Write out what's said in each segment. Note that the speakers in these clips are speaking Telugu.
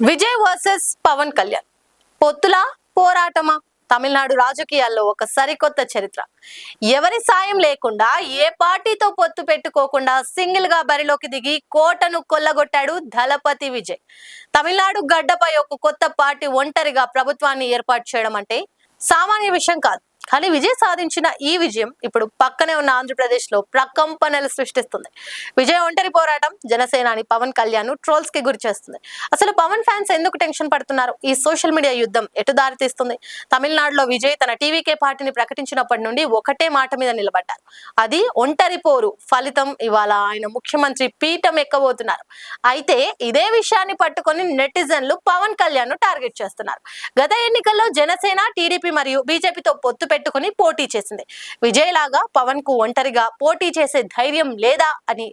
విజయ్ వర్సెస్ పవన్ కళ్యాణ్ పొత్తుల పోరాటమా? తమిళనాడు రాజకీయాల్లో ఒక సరికొత్త చరిత్ర. ఎవరి సాయం లేకుండా ఏ పార్టీతో పొత్తు పెట్టుకోకుండా సింగిల్ గా బరిలోకి దిగి కోటను కొల్లగొట్టాడు దళపతి విజయ్. తమిళనాడు గడ్డపై ఒక కొత్త పార్టీ ఒంటరిగా ప్రభుత్వాన్ని ఏర్పాటు చేయడం అంటే సామాన్య విషయం కాదు. కానీ విజయ్ సాధించిన ఈ విజయం ఇప్పుడు పక్కనే ఉన్న ఆంధ్రప్రదేశ్ లో ప్రకంపనలు సృష్టిస్తుంది. విజయ్ ఒంటరి పోరాటం జనసేనాని పవన్ కళ్యాణ్ ట్రోల్స్ కి గురి చేస్తుంది. అసలు పవన్ ఫ్యాన్స్ ఎందుకు టెన్షన్ పడుతున్నారు? ఈ సోషల్ మీడియా యుద్ధం ఎటు దారి తీస్తుంది? తమిళనాడులో విజయ్ తన టీవీకే పార్టీని ప్రకటించినప్పటి నుండి ఒకటే మాట మీద నిలబడ్డారు. అది ఒంటరి పోరు. ఫలితం ఇవాళ ఆయన ముఖ్యమంత్రి పీఠం ఎక్కబోతున్నారు. అయితే ఇదే విషయాన్ని పట్టుకొని నెటిజన్లు పవన్ కళ్యాణ్ ను టార్గెట్ చేస్తున్నారు. గత ఎన్నికల్లో జనసేన, టీడీపీ మరియు బీజేపీతో పొత్తు పెట్టుకుని పోటీ చేసింది. విజయ్ లాగా పవన్ కు ఒంటరిగా పోటీ చేసే ధైర్యం లేదా అని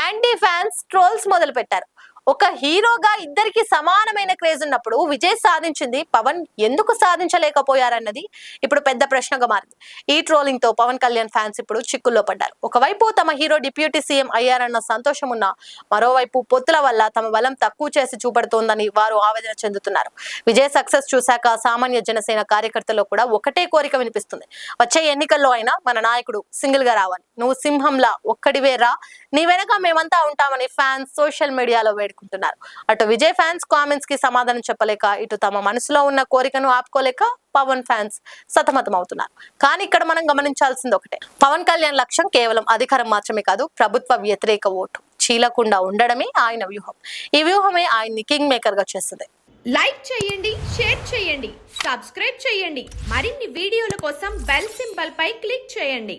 యాంటీ ఫ్యాన్స్ ట్రోల్స్ మొదలు పెట్టారు. ఒక హీరోగా ఇద్దరికి సమానమైన క్రేజ్ ఉన్నప్పుడు విజయ్ సాధించింది పవన్ ఎందుకు సాధించలేకపోయారన్నది ఇప్పుడు పెద్ద ప్రశ్నగా మారింది. ఈ ట్రోలింగ్ తో పవన్ కళ్యాణ్ ఫ్యాన్స్ ఇప్పుడు చిక్కుల్లో పడ్డారు. ఒకవైపు తమ హీరో డిప్యూటీ సీఎం అయ్యారన్న సంతోషం ఉన్నా, మరోవైపు పొత్తుల వల్ల తమ బలం తక్కువ చేసి చూపడుతోందని వారు ఆవేదన చెందుతున్నారు. విజయ్ సక్సెస్ చూశాక సామాన్య జనసేన కార్యకర్తల్లో కూడా ఒకటే కోరిక వినిపిస్తుంది. వచ్చే ఎన్నికల్లో అయినా మన నాయకుడు సింగిల్ గా రావాలి, నువ్వు సింహంలా ఒక్కడివే రా, నీ వెనక మేమంతా ఉంటామని ఫ్యాన్స్ సోషల్ మీడియాలో వేడుకుంటున్నారు. అటు విజయ్ ఫ్యాన్స్ కామెంట్స్ కి సమాధానం చెప్పలేక, ఇటు తమ మనసులో ఉన్న కోరికను ఆపుకోలేక పవన్ ఫ్యాన్స్ సతమతం అవుతున్నారు. కానీ ఇక్కడ మనం గమనించాల్సింది ఒకటే, పవన్ కళ్యాణ్ లక్ష్యం కేవలం అధికారం మాత్రమే కాదు, ప్రభుత్వ వ్యతిరేక ఓటు చీలకుండా ఉండడమే ఆయన వ్యూహం. ఈ వ్యూహమే ఆయన్ని కింగ్ మేకర్ గా చేస్తుంది. లైక్ చేయండి, షేర్ చేయండి, సబ్స్క్రైబ్ చేయండి. మరిన్ని వీడియోల కోసం బెల్ సింబల్ పై క్లిక్ చేయండి.